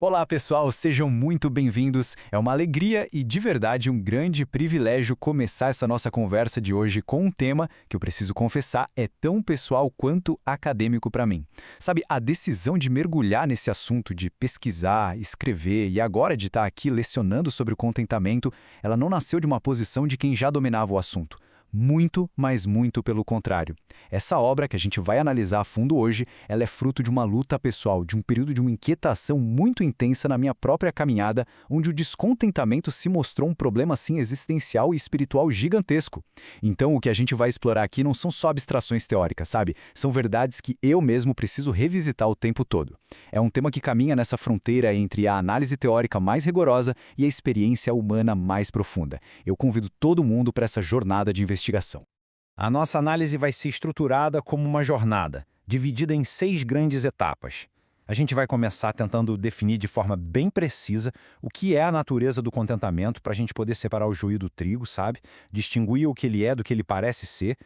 Olá, pessoal, sejam muito bem-vindos. É uma alegria e, de verdade, um grande privilégio começar essa nossa conversa de hoje com um tema que eu preciso confessar é tão pessoal quanto acadêmico para mim. Sabe, a decisão de mergulhar nesse assunto, de pesquisar, escrever e agora de estar aqui lecionando sobre o contentamento, ela não nasceu de uma posição de quem já dominava o assunto. Muito, mas muito pelo contrário. Essa obra que a gente vai analisar a fundo hoje, ela é fruto de uma luta pessoal, de um período de uma inquietação muito intensa na minha própria caminhada, onde o descontentamento se mostrou um problema assim existencial e espiritual gigantesco. Então, o que a gente vai explorar aqui não são só abstrações teóricas, sabe? São verdades que eu mesmo preciso revisitar o tempo todo. É um tema que caminha nessa fronteira entre a análise teórica mais rigorosa e a experiência humana mais profunda. Eu convido todo mundo para essa jornada de investigação. A nossa análise vai ser estruturada como uma jornada, dividida em 6 grandes etapas. A gente vai começar tentando definir de forma bem precisa o que é a natureza do contentamento para a gente poder separar o joio do trigo, sabe? Distinguir o que ele é do que ele parece ser.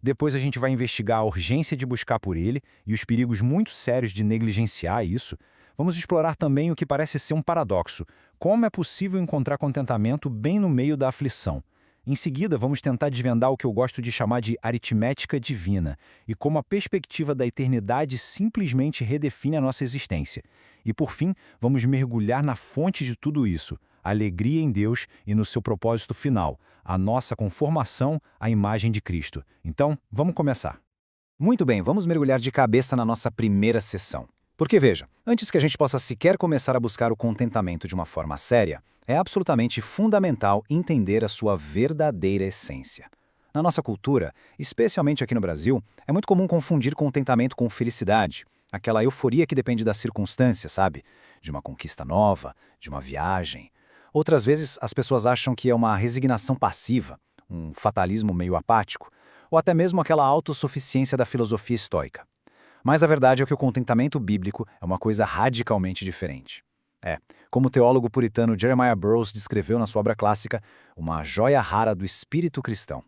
Depois a gente vai investigar a urgência de buscar por ele e os perigos muito sérios de negligenciar isso. Vamos explorar também o que parece ser um paradoxo. Como é possível encontrar contentamento bem no meio da aflição? Em seguida, vamos tentar desvendar o que eu gosto de chamar de aritmética divina e como a perspectiva da eternidade simplesmente redefine a nossa existência. E, por fim, vamos mergulhar na fonte de tudo isso, a alegria em Deus e no seu propósito final, a nossa conformação à imagem de Cristo. Então, vamos começar. Muito bem, vamos mergulhar de cabeça na nossa primeira sessão. Porque veja, antes que a gente possa sequer começar a buscar o contentamento de uma forma séria, é absolutamente fundamental entender a sua verdadeira essência. Na nossa cultura, especialmente aqui no Brasil, é muito comum confundir contentamento com felicidade, aquela euforia que depende das circunstâncias, sabe? De uma conquista nova, de uma viagem. Outras vezes, as pessoas acham que é uma resignação passiva, um fatalismo meio apático, ou até mesmo aquela autossuficiência da filosofia estoica. Mas a verdade é que o contentamento bíblico é uma coisa radicalmente diferente. Como o teólogo puritano Jeremiah Burroughs descreveu na sua obra clássica, uma joia rara do espírito cristão.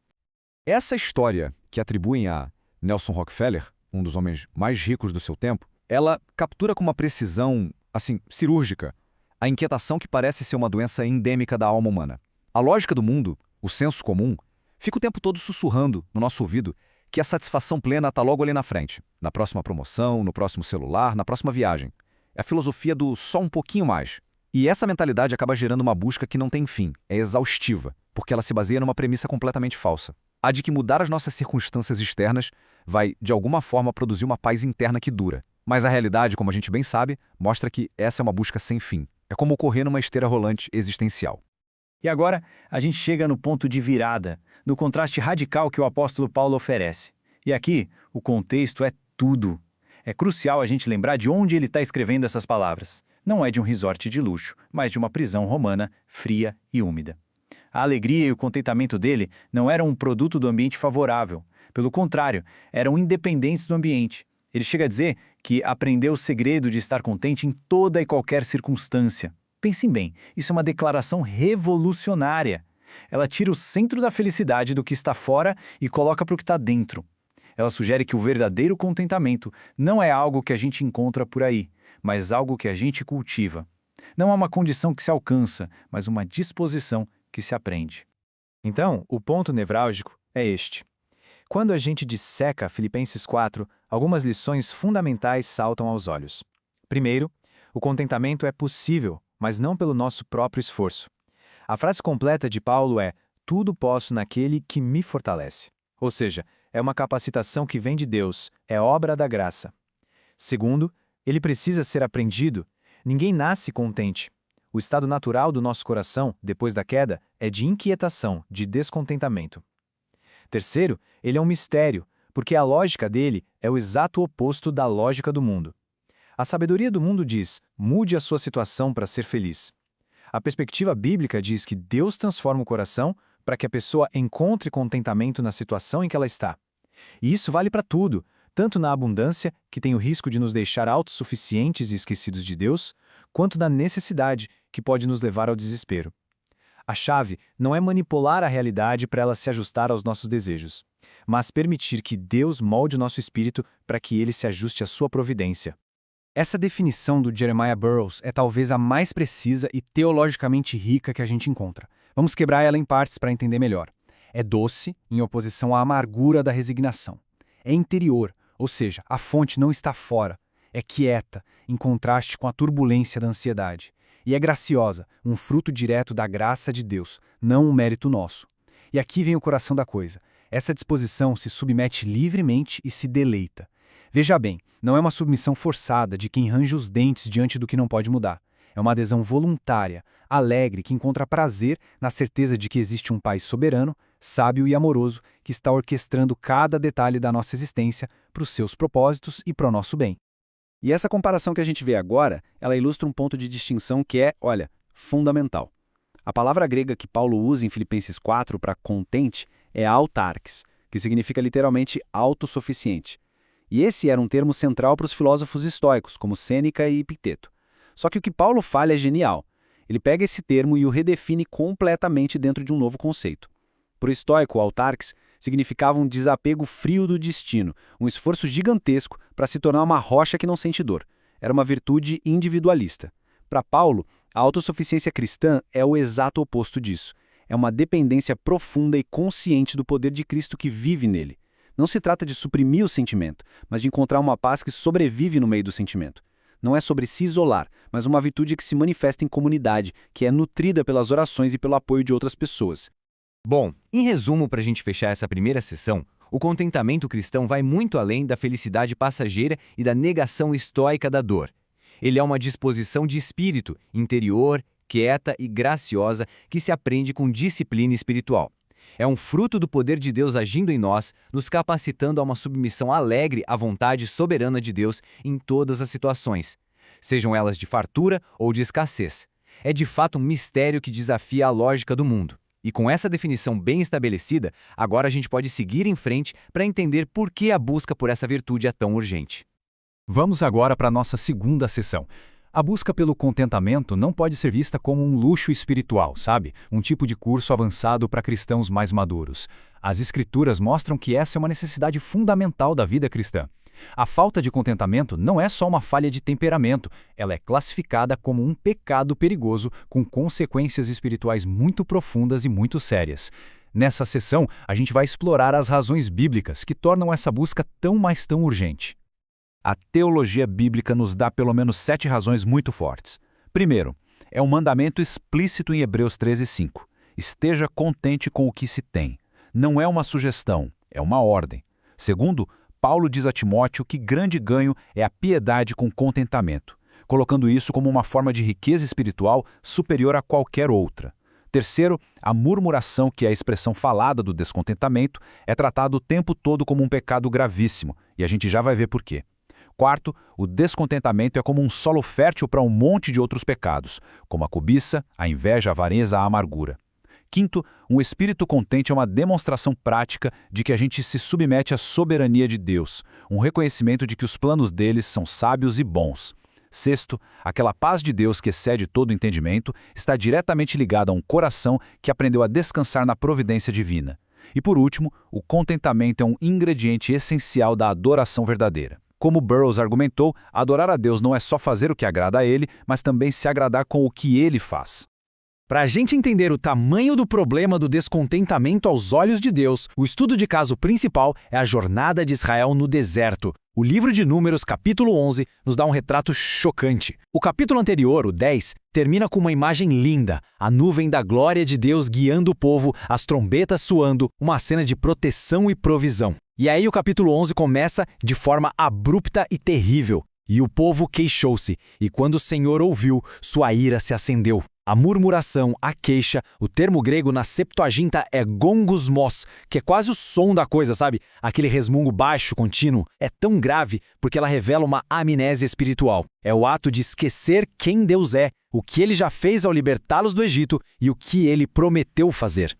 Essa história que atribuem a Nelson Rockefeller, um dos homens mais ricos do seu tempo, ela captura com uma precisão, assim, cirúrgica, a inquietação que parece ser uma doença endêmica da alma humana. A lógica do mundo, o senso comum, fica o tempo todo sussurrando no nosso ouvido que a satisfação plena está logo ali na frente, na próxima promoção, no próximo celular, na próxima viagem. É a filosofia do só um pouquinho mais. E essa mentalidade acaba gerando uma busca que não tem fim, é exaustiva, porque ela se baseia numa premissa completamente falsa. A de que mudar as nossas circunstâncias externas vai, de alguma forma, produzir uma paz interna que dura. Mas a realidade, como a gente bem sabe, mostra que essa é uma busca sem fim. É como correr numa esteira rolante existencial. E agora, a gente chega no ponto de virada, no contraste radical que o apóstolo Paulo oferece. E aqui, o contexto é tudo. É crucial a gente lembrar de onde ele está escrevendo essas palavras. Não é de um resort de luxo, mas de uma prisão romana, fria e úmida. A alegria e o contentamento dele não eram um produto do ambiente favorável. Pelo contrário, eram independentes do ambiente. Ele chega a dizer que aprendeu o segredo de estar contente em toda e qualquer circunstância. Pensem bem, isso é uma declaração revolucionária. Ela tira o centro da felicidade do que está fora e coloca para o que está dentro. Ela sugere que o verdadeiro contentamento não é algo que a gente encontra por aí, mas algo que a gente cultiva. Não é uma condição que se alcança, mas uma disposição que se aprende. Então, o ponto nevrálgico é este. Quando a gente disseca Filipenses 4, algumas lições fundamentais saltam aos olhos. Primeiro, o contentamento é possível, mas não pelo nosso próprio esforço. A frase completa de Paulo é: tudo posso naquele que me fortalece. Ou seja, é uma capacitação que vem de Deus, é obra da graça. Segundo, ele precisa ser aprendido. Ninguém nasce contente. O estado natural do nosso coração, depois da queda, é de inquietação, de descontentamento. Terceiro, ele é um mistério, porque a lógica dele é o exato oposto da lógica do mundo. A sabedoria do mundo diz: mude a sua situação para ser feliz. A perspectiva bíblica diz que Deus transforma o coração para que a pessoa encontre contentamento na situação em que ela está. E isso vale para tudo, tanto na abundância, que tem o risco de nos deixar autossuficientes e esquecidos de Deus, quanto na necessidade, que pode nos levar ao desespero. A chave não é manipular a realidade para ela se ajustar aos nossos desejos, mas permitir que Deus molde o nosso espírito para que ele se ajuste à sua providência. Essa definição do Jeremiah Burroughs é talvez a mais precisa e teologicamente rica que a gente encontra. Vamos quebrar ela em partes para entender melhor. É doce, em oposição à amargura da resignação. É interior, ou seja, a fonte não está fora. É quieta, em contraste com a turbulência da ansiedade. E é graciosa, um fruto direto da graça de Deus, não um mérito nosso. E aqui vem o coração da coisa. Essa disposição se submete livremente e se deleita. Veja bem, não é uma submissão forçada de quem range os dentes diante do que não pode mudar. É uma adesão voluntária, alegre, que encontra prazer na certeza de que existe um Pai soberano, sábio e amoroso, que está orquestrando cada detalhe da nossa existência para os seus propósitos e para o nosso bem. E essa comparação que a gente vê agora, ela ilustra um ponto de distinção que é, olha, fundamental. A palavra grega que Paulo usa em Filipenses 4 para contente é autarques, que significa literalmente autossuficiente. E esse era um termo central para os filósofos estoicos, como Sêneca e Epicteto. Só que o que Paulo fala é genial. Ele pega esse termo e o redefine completamente dentro de um novo conceito. Para o estoico, o autarques significava um desapego frio do destino, um esforço gigantesco para se tornar uma rocha que não sente dor. Era uma virtude individualista. Para Paulo, a autossuficiência cristã é o exato oposto disso. É uma dependência profunda e consciente do poder de Cristo que vive nele. Não se trata de suprimir o sentimento, mas de encontrar uma paz que sobrevive no meio do sentimento. Não é sobre se isolar, mas uma virtude que se manifesta em comunidade, que é nutrida pelas orações e pelo apoio de outras pessoas. Bom, em resumo, para a gente fechar essa primeira sessão, o contentamento cristão vai muito além da felicidade passageira e da negação estoica da dor. Ele é uma disposição de espírito, interior, quieta e graciosa, que se aprende com disciplina espiritual. É um fruto do poder de Deus agindo em nós, nos capacitando a uma submissão alegre à vontade soberana de Deus em todas as situações, sejam elas de fartura ou de escassez. É de fato um mistério que desafia a lógica do mundo. E com essa definição bem estabelecida, agora a gente pode seguir em frente para entender por que a busca por essa virtude é tão urgente. Vamos agora para a nossa segunda sessão. A busca pelo contentamento não pode ser vista como um luxo espiritual, sabe? Um tipo de curso avançado para cristãos mais maduros. As Escrituras mostram que essa é uma necessidade fundamental da vida cristã. A falta de contentamento não é só uma falha de temperamento, ela é classificada como um pecado perigoso com consequências espirituais muito profundas e muito sérias. Nessa sessão, a gente vai explorar as razões bíblicas que tornam essa busca tão urgente. A teologia bíblica nos dá pelo menos 7 razões muito fortes. Primeiro, é um mandamento explícito em Hebreus 13:5. Esteja contente com o que se tem. Não é uma sugestão, é uma ordem. Segundo, Paulo diz a Timóteo que grande ganho é a piedade com contentamento, colocando isso como uma forma de riqueza espiritual superior a qualquer outra. Terceiro, a murmuração, que é a expressão falada do descontentamento, é tratada o tempo todo como um pecado gravíssimo, e a gente já vai ver por quê. Quarto, o descontentamento é como um solo fértil para um monte de outros pecados, como a cobiça, a inveja, a avareza, a amargura. Quinto, um espírito contente é uma demonstração prática de que a gente se submete à soberania de Deus, um reconhecimento de que os planos deles são sábios e bons. Sexto, aquela paz de Deus que excede todo entendimento está diretamente ligada a um coração que aprendeu a descansar na providência divina. E por último, o contentamento é um ingrediente essencial da adoração verdadeira. Como Burroughs argumentou, adorar a Deus não é só fazer o que agrada a Ele, mas também se agradar com o que Ele faz. Para a gente entender o tamanho do problema do descontentamento aos olhos de Deus, o estudo de caso principal é a jornada de Israel no deserto. O livro de Números, capítulo 11, nos dá um retrato chocante. O capítulo anterior, o 10, termina com uma imagem linda, a nuvem da glória de Deus guiando o povo, as trombetas soando, uma cena de proteção e provisão. E aí o capítulo 11 começa de forma abrupta e terrível. E o povo queixou-se, e quando o Senhor ouviu, sua ira se acendeu. A murmuração, a queixa, o termo grego na Septuaginta é gongusmos, que é quase o som da coisa, sabe? Aquele resmungo baixo, contínuo. É tão grave porque ela revela uma amnésia espiritual. É o ato de esquecer quem Deus é, o que Ele já fez ao libertá-los do Egito e o que Ele prometeu fazer.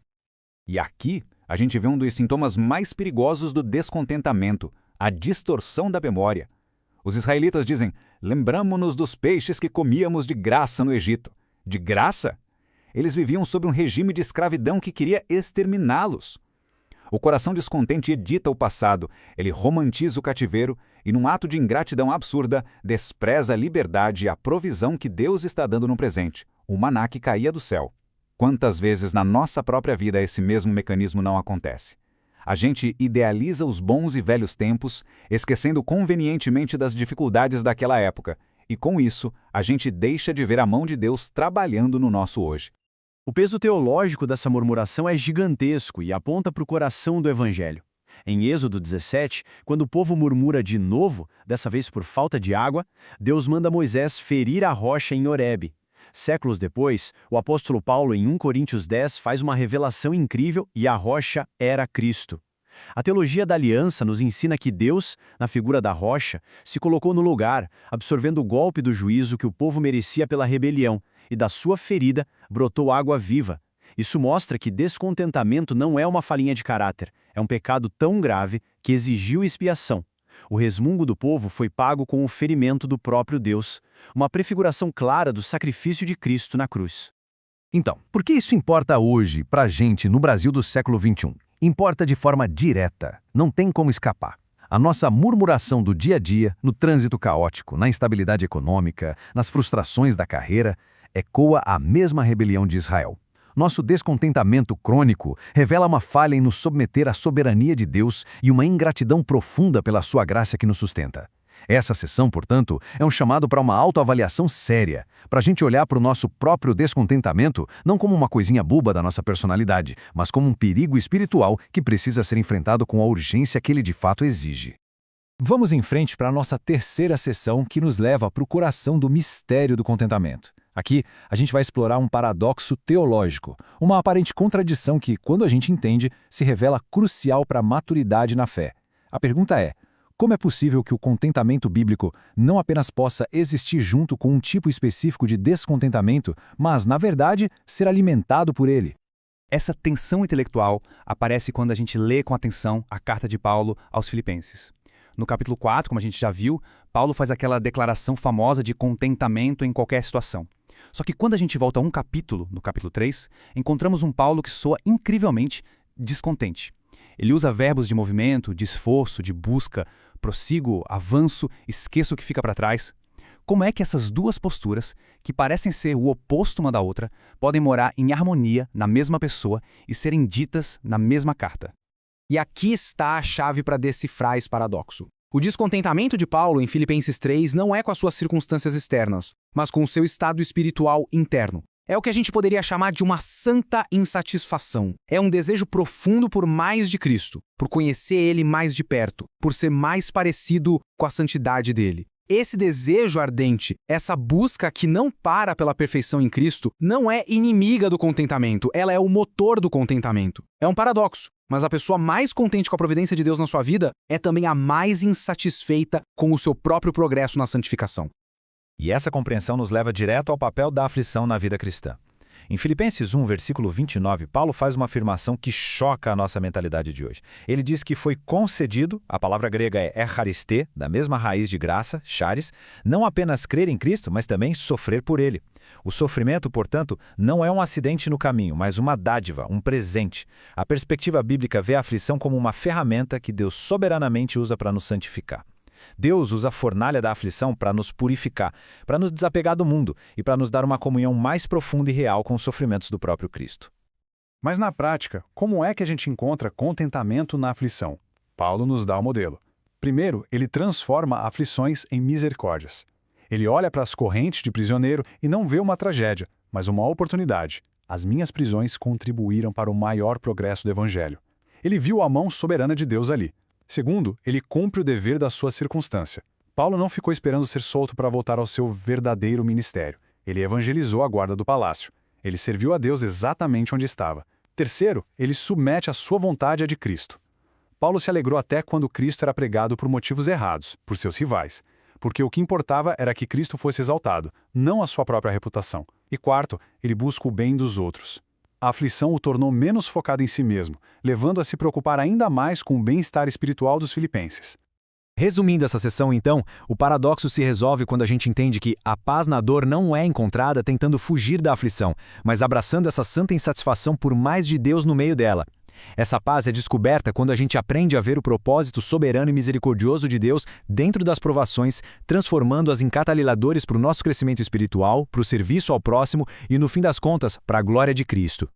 E aqui, a gente vê um dos sintomas mais perigosos do descontentamento, a distorção da memória. Os israelitas dizem, lembramo-nos dos peixes que comíamos de graça no Egito. De graça? Eles viviam sob um regime de escravidão que queria exterminá-los. O coração descontente edita o passado, ele romantiza o cativeiro e, num ato de ingratidão absurda, despreza a liberdade e a provisão que Deus está dando no presente, o maná que caía do céu. Quantas vezes na nossa própria vida esse mesmo mecanismo não acontece? A gente idealiza os bons e velhos tempos, esquecendo convenientemente das dificuldades daquela época, e com isso, a gente deixa de ver a mão de Deus trabalhando no nosso hoje. O peso teológico dessa murmuração é gigantesco e aponta para o coração do Evangelho. Em Êxodo 17, quando o povo murmura de novo, dessa vez por falta de água, Deus manda Moisés ferir a rocha em Horebe. Séculos depois, o apóstolo Paulo, em 1 Coríntios 10, faz uma revelação incrível e a rocha era Cristo. A teologia da aliança nos ensina que Deus, na figura da rocha, se colocou no lugar, absorvendo o golpe do juízo que o povo merecia pela rebelião, e da sua ferida brotou água viva. Isso mostra que descontentamento não é uma falhinha de caráter, é um pecado tão grave que exigiu expiação. O resmungo do povo foi pago com o ferimento do próprio Deus, uma prefiguração clara do sacrifício de Cristo na cruz. Então, por que isso importa hoje, para a gente, no Brasil do século XXI? Importa de forma direta, não tem como escapar. A nossa murmuração do dia a dia, no trânsito caótico, na instabilidade econômica, nas frustrações da carreira, ecoa a mesma rebelião de Israel. Nosso descontentamento crônico revela uma falha em nos submeter à soberania de Deus e uma ingratidão profunda pela sua graça que nos sustenta. Essa sessão, portanto, é um chamado para uma autoavaliação séria, para a gente olhar para o nosso próprio descontentamento não como uma coisinha boba da nossa personalidade, mas como um perigo espiritual que precisa ser enfrentado com a urgência que ele de fato exige. Vamos em frente para a nossa terceira sessão que nos leva para o coração do mistério do contentamento. Aqui, a gente vai explorar um paradoxo teológico, uma aparente contradição que, quando a gente entende, se revela crucial para a maturidade na fé. A pergunta é: como é possível que o contentamento bíblico não apenas possa existir junto com um tipo específico de descontentamento, mas, na verdade, ser alimentado por ele? Essa tensão intelectual aparece quando a gente lê com atenção a carta de Paulo aos Filipenses. No capítulo 4, como a gente já viu, Paulo faz aquela declaração famosa de contentamento em qualquer situação. Só que quando a gente volta a um capítulo, no capítulo 3, encontramos um Paulo que soa incrivelmente descontente. Ele usa verbos de movimento, de esforço, de busca, prossigo, avanço, esqueço o que fica para trás. Como é que essas duas posturas, que parecem ser o oposto uma da outra, podem morar em harmonia na mesma pessoa e serem ditas na mesma carta? E aqui está a chave para decifrar esse paradoxo. O descontentamento de Paulo em Filipenses 3 não é com as suas circunstâncias externas, mas com o seu estado espiritual interno. É o que a gente poderia chamar de uma santa insatisfação. É um desejo profundo por mais de Cristo, por conhecer Ele mais de perto, por ser mais parecido com a santidade dele. Esse desejo ardente, essa busca que não para pela perfeição em Cristo, não é inimiga do contentamento, ela é o motor do contentamento. É um paradoxo, mas a pessoa mais contente com a providência de Deus na sua vida é também a mais insatisfeita com o seu próprio progresso na santificação. E essa compreensão nos leva direto ao papel da aflição na vida cristã. Em Filipenses 1, versículo 29, Paulo faz uma afirmação que choca a nossa mentalidade de hoje. Ele diz que foi concedido, a palavra grega é echaristê, da mesma raiz de graça, charis, não apenas crer em Cristo, mas também sofrer por Ele. O sofrimento, portanto, não é um acidente no caminho, mas uma dádiva, um presente. A perspectiva bíblica vê a aflição como uma ferramenta que Deus soberanamente usa para nos santificar. Deus usa a fornalha da aflição para nos purificar, para nos desapegar do mundo e para nos dar uma comunhão mais profunda e real com os sofrimentos do próprio Cristo. Mas na prática, como é que a gente encontra contentamento na aflição? Paulo nos dá o modelo. Primeiro, ele transforma aflições em misericórdias. Ele olha para as correntes de prisioneiro e não vê uma tragédia, mas uma oportunidade. As minhas prisões contribuíram para o maior progresso do Evangelho. Ele viu a mão soberana de Deus ali. Segundo, ele cumpre o dever da sua circunstância. Paulo não ficou esperando ser solto para voltar ao seu verdadeiro ministério. Ele evangelizou a guarda do palácio. Ele serviu a Deus exatamente onde estava. Terceiro, ele submete a sua vontade à de Cristo. Paulo se alegrou até quando Cristo era pregado por motivos errados, por seus rivais. Porque o que importava era que Cristo fosse exaltado, não a sua própria reputação. E quarto, ele busca o bem dos outros. A aflição o tornou menos focado em si mesmo, levando a se preocupar ainda mais com o bem-estar espiritual dos filipenses. Resumindo essa sessão, então, o paradoxo se resolve quando a gente entende que a paz na dor não é encontrada tentando fugir da aflição, mas abraçando essa santa insatisfação por mais de Deus no meio dela. Essa paz é descoberta quando a gente aprende a ver o propósito soberano e misericordioso de Deus dentro das provações, transformando-as em catalisadores para o nosso crescimento espiritual, para o serviço ao próximo e, no fim das contas, para a glória de Cristo.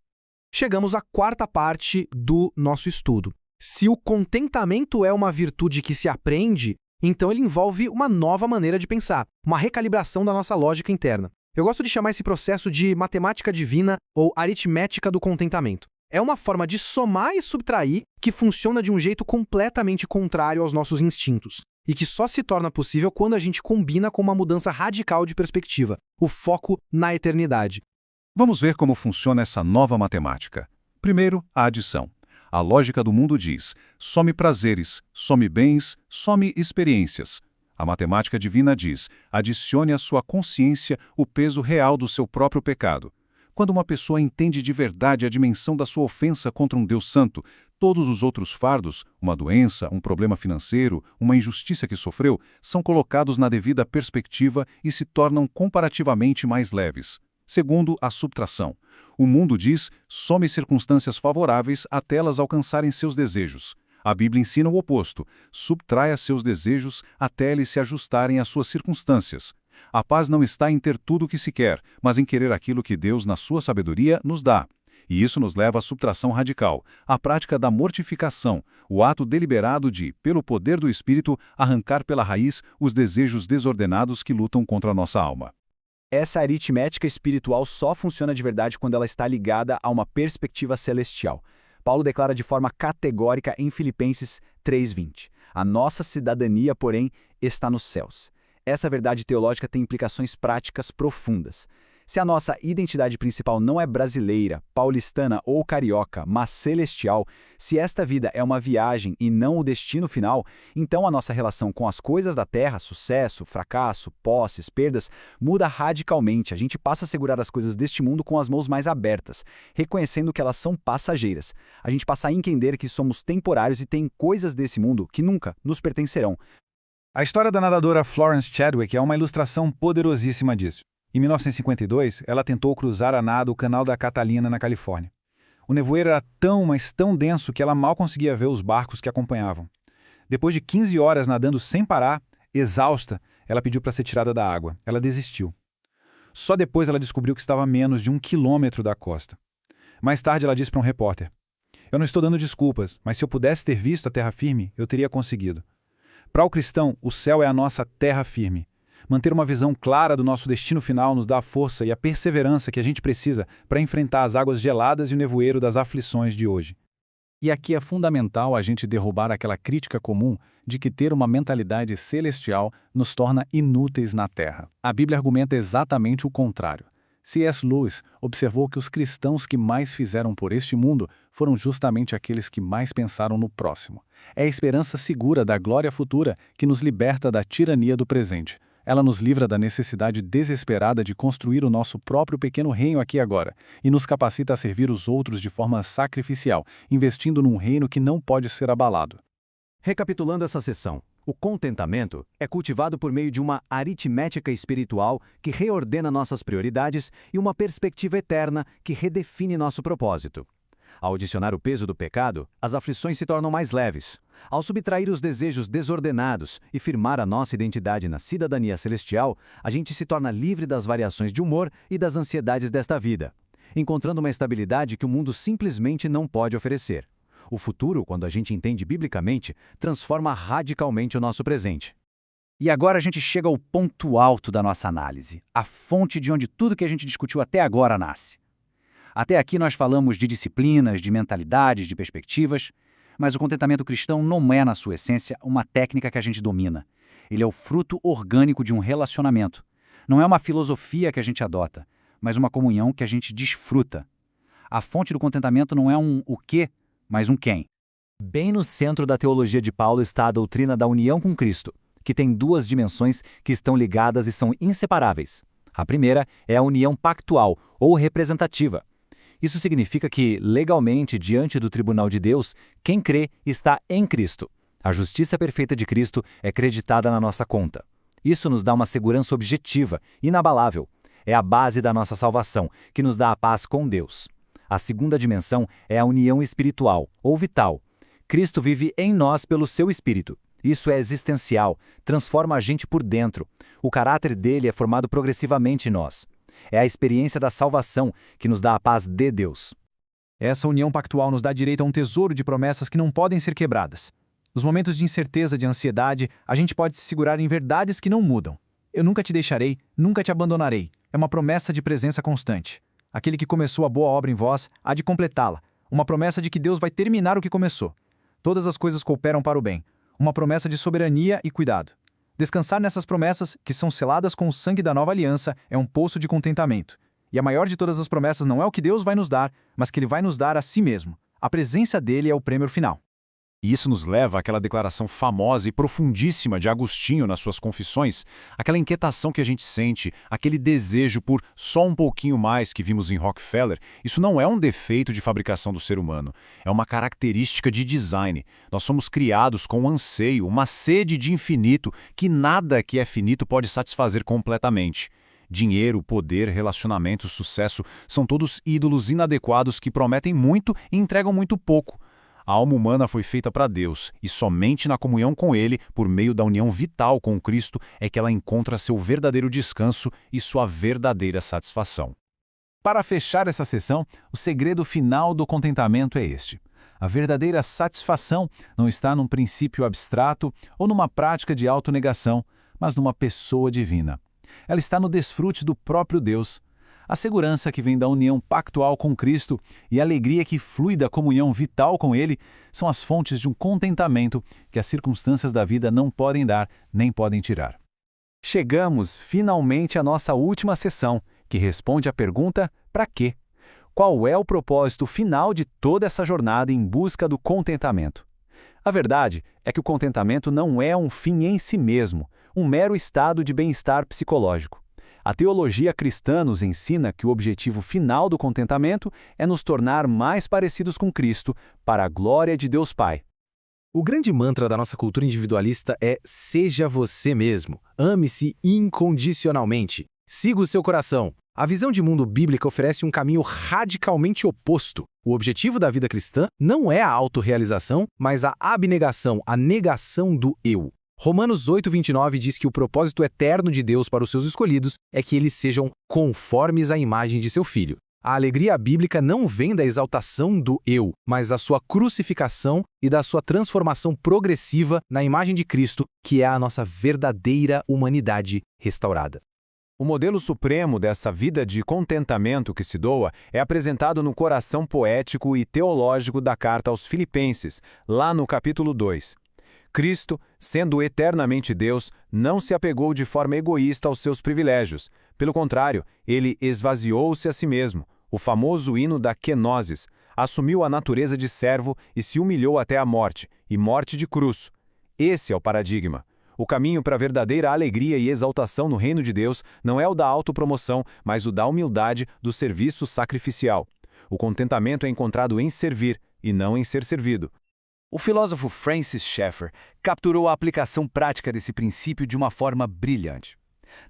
Chegamos à quarta parte do nosso estudo. Se o contentamento é uma virtude que se aprende, então ele envolve uma nova maneira de pensar, uma recalibração da nossa lógica interna. Eu gosto de chamar esse processo de matemática divina ou aritmética do contentamento. É uma forma de somar e subtrair que funciona de um jeito completamente contrário aos nossos instintos e que só se torna possível quando a gente combina com uma mudança radical de perspectiva, o foco na eternidade. Vamos ver como funciona essa nova matemática. Primeiro, a adição. A lógica do mundo diz: some prazeres, some bens, some experiências. A matemática divina diz: adicione à sua consciência o peso real do seu próprio pecado. Quando uma pessoa entende de verdade a dimensão da sua ofensa contra um Deus santo, todos os outros fardos, uma doença, um problema financeiro, uma injustiça que sofreu, são colocados na devida perspectiva e se tornam comparativamente mais leves. Segundo, a subtração. O mundo diz: some circunstâncias favoráveis até elas alcançarem seus desejos. A Bíblia ensina o oposto: subtraia seus desejos até eles se ajustarem às suas circunstâncias. A paz não está em ter tudo o que se quer, mas em querer aquilo que Deus, na sua sabedoria, nos dá. E isso nos leva à subtração radical, à prática da mortificação, o ato deliberado de, pelo poder do Espírito, arrancar pela raiz os desejos desordenados que lutam contra a nossa alma. Essa aritmética espiritual só funciona de verdade quando ela está ligada a uma perspectiva celestial. Paulo declara de forma categórica em Filipenses 3:20. A nossa cidadania, porém, está nos céus. Essa verdade teológica tem implicações práticas profundas. Se a nossa identidade principal não é brasileira, paulistana ou carioca, mas celestial, se esta vida é uma viagem e não o destino final, então a nossa relação com as coisas da terra, sucesso, fracasso, posses, perdas, muda radicalmente. A gente passa a segurar as coisas deste mundo com as mãos mais abertas, reconhecendo que elas são passageiras. A gente passa a entender que somos temporários e tem coisas desse mundo que nunca nos pertencerão. A história da nadadora Florence Chadwick é uma ilustração poderosíssima disso. Em 1952, ela tentou cruzar a nado o Canal da Catalina, na Califórnia. O nevoeiro era tão, mas tão denso que ela mal conseguia ver os barcos que acompanhavam. Depois de 15 horas nadando sem parar, exausta, ela pediu para ser tirada da água. Ela desistiu. Só depois ela descobriu que estava a menos de 1 quilômetro da costa. Mais tarde ela disse para um repórter: "Eu não estou dando desculpas, mas se eu pudesse ter visto a terra firme, eu teria conseguido." Para o cristão, o céu é a nossa terra firme. Manter uma visão clara do nosso destino final nos dá a força e a perseverança que a gente precisa para enfrentar as águas geladas e o nevoeiro das aflições de hoje. E aqui é fundamental a gente derrubar aquela crítica comum de que ter uma mentalidade celestial nos torna inúteis na Terra. A Bíblia argumenta exatamente o contrário. C.S. Lewis observou que os cristãos que mais fizeram por este mundo foram justamente aqueles que mais pensaram no próximo. É a esperança segura da glória futura que nos liberta da tirania do presente. Ela nos livra da necessidade desesperada de construir o nosso próprio pequeno reino aqui e agora, e nos capacita a servir os outros de forma sacrificial, investindo num reino que não pode ser abalado. Recapitulando essa sessão, o contentamento é cultivado por meio de uma aritmética espiritual que reordena nossas prioridades e uma perspectiva eterna que redefine nosso propósito. Ao adicionar o peso do pecado, as aflições se tornam mais leves. Ao subtrair os desejos desordenados e firmar a nossa identidade na cidadania celestial, a gente se torna livre das variações de humor e das ansiedades desta vida, encontrando uma estabilidade que o mundo simplesmente não pode oferecer. O futuro, quando a gente entende biblicamente, transforma radicalmente o nosso presente. E agora a gente chega ao ponto alto da nossa análise, a fonte de onde tudo que a gente discutiu até agora nasce. Até aqui nós falamos de disciplinas, de mentalidades, de perspectivas, mas o contentamento cristão não é, na sua essência, uma técnica que a gente domina. Ele é o fruto orgânico de um relacionamento. Não é uma filosofia que a gente adota, mas uma comunhão que a gente desfruta. A fonte do contentamento não é um o quê, mas um quem. Bem no centro da teologia de Paulo está a doutrina da união com Cristo, que tem duas dimensões que estão ligadas e são inseparáveis. A primeira é a união pactual ou representativa. Isso significa que, legalmente, diante do tribunal de Deus, quem crê está em Cristo. A justiça perfeita de Cristo é creditada na nossa conta. Isso nos dá uma segurança objetiva, inabalável. É a base da nossa salvação, que nos dá a paz com Deus. A segunda dimensão é a união espiritual, ou vital. Cristo vive em nós pelo seu Espírito. Isso é existencial, transforma a gente por dentro. O caráter dele é formado progressivamente em nós. É a experiência da salvação que nos dá a paz de Deus. Essa união pactual nos dá direito a um tesouro de promessas que não podem ser quebradas. Nos momentos de incerteza, de ansiedade, a gente pode se segurar em verdades que não mudam. Eu nunca te deixarei, nunca te abandonarei. É uma promessa de presença constante. Aquele que começou a boa obra em vós há de completá-la. Uma promessa de que Deus vai terminar o que começou. Todas as coisas cooperam para o bem. Uma promessa de soberania e cuidado. Descansar nessas promessas, que são seladas com o sangue da nova aliança, é um poço de contentamento. E a maior de todas as promessas não é o que Deus vai nos dar, mas que Ele vai nos dar a si mesmo. A presença dele é o prêmio final. E isso nos leva àquela declaração famosa e profundíssima de Agostinho nas suas Confissões, aquela inquietação que a gente sente, aquele desejo por só um pouquinho mais que vimos em Rockefeller. Isso não é um defeito de fabricação do ser humano, é uma característica de design. Nós somos criados com um anseio, uma sede de infinito que nada que é finito pode satisfazer completamente. Dinheiro, poder, relacionamento, sucesso são todos ídolos inadequados que prometem muito e entregam muito pouco. A alma humana foi feita para Deus, e somente na comunhão com Ele, por meio da união vital com Cristo, é que ela encontra seu verdadeiro descanso e sua verdadeira satisfação. Para fechar essa sessão, o segredo final do contentamento é este. A verdadeira satisfação não está num princípio abstrato ou numa prática de autonegação, mas numa pessoa divina. Ela está no desfrute do próprio Deus. A segurança que vem da união pactual com Cristo e a alegria que flui da comunhão vital com Ele são as fontes de um contentamento que as circunstâncias da vida não podem dar nem podem tirar. Chegamos finalmente à nossa última sessão, que responde à pergunta: para quê? Qual é o propósito final de toda essa jornada em busca do contentamento? A verdade é que o contentamento não é um fim em si mesmo, um mero estado de bem-estar psicológico. A teologia cristã nos ensina que o objetivo final do contentamento é nos tornar mais parecidos com Cristo, para a glória de Deus Pai. O grande mantra da nossa cultura individualista é seja você mesmo, ame-se incondicionalmente, siga o seu coração. A visão de mundo bíblica oferece um caminho radicalmente oposto. O objetivo da vida cristã não é a autorrealização, mas a abnegação, a negação do eu. Romanos 8:29 diz que o propósito eterno de Deus para os seus escolhidos é que eles sejam conformes à imagem de seu Filho. A alegria bíblica não vem da exaltação do eu, mas da sua crucificação e da sua transformação progressiva na imagem de Cristo, que é a nossa verdadeira humanidade restaurada. O modelo supremo dessa vida de contentamento que se doa é apresentado no coração poético e teológico da carta aos Filipenses, lá no capítulo 2. Cristo, sendo eternamente Deus, não se apegou de forma egoísta aos seus privilégios. Pelo contrário, ele esvaziou-se a si mesmo, o famoso hino da kenosis, assumiu a natureza de servo e se humilhou até a morte, e morte de cruz. Esse é o paradigma. O caminho para a verdadeira alegria e exaltação no reino de Deus não é o da autopromoção, mas o da humildade, do serviço sacrificial. O contentamento é encontrado em servir, e não em ser servido. O filósofo Francis Schaeffer capturou a aplicação prática desse princípio de uma forma brilhante.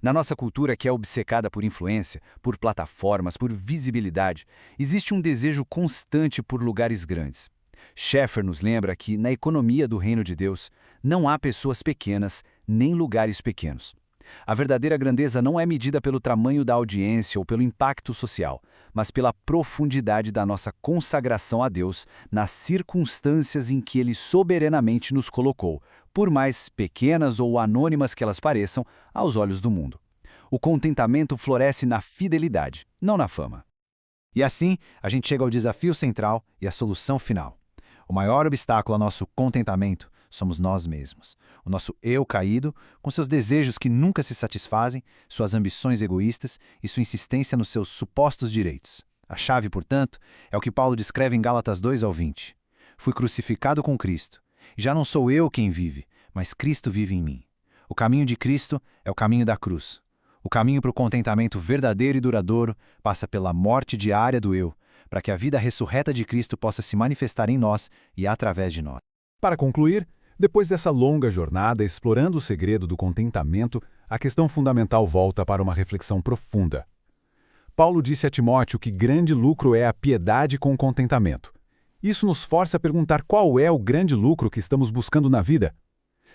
Na nossa cultura, que é obcecada por influência, por plataformas, por visibilidade, existe um desejo constante por lugares grandes. Schaeffer nos lembra que, na economia do reino de Deus, não há pessoas pequenas nem lugares pequenos. A verdadeira grandeza não é medida pelo tamanho da audiência ou pelo impacto social, mas pela profundidade da nossa consagração a Deus nas circunstâncias em que Ele soberanamente nos colocou, por mais pequenas ou anônimas que elas pareçam aos olhos do mundo. O contentamento floresce na fidelidade, não na fama. E assim, a gente chega ao desafio central e à solução final. O maior obstáculo ao nosso contentamento somos nós mesmos. O nosso eu caído, com seus desejos que nunca se satisfazem, suas ambições egoístas e sua insistência nos seus supostos direitos. A chave, portanto, é o que Paulo descreve em Gálatas 2:20. Fui crucificado com Cristo. Já não sou eu quem vive, mas Cristo vive em mim. O caminho de Cristo é o caminho da cruz. O caminho para o contentamento verdadeiro e duradouro passa pela morte diária do eu, para que a vida ressurreta de Cristo possa se manifestar em nós e através de nós. Para concluir, depois dessa longa jornada explorando o segredo do contentamento, a questão fundamental volta para uma reflexão profunda. Paulo disse a Timóteo que grande lucro é a piedade com contentamento. Isso nos força a perguntar qual é o grande lucro que estamos buscando na vida.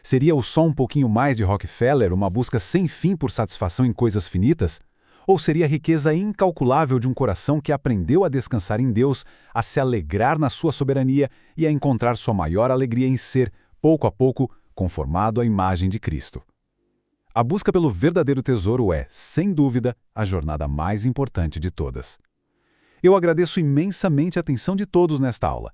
Seria o só um pouquinho mais de Rockefeller uma busca sem fim por satisfação em coisas finitas? Ou seria a riqueza incalculável de um coração que aprendeu a descansar em Deus, a se alegrar na sua soberania e a encontrar sua maior alegria em ser, pouco a pouco, conformado à imagem de Cristo? A busca pelo verdadeiro tesouro é, sem dúvida, a jornada mais importante de todas. Eu agradeço imensamente a atenção de todos nesta aula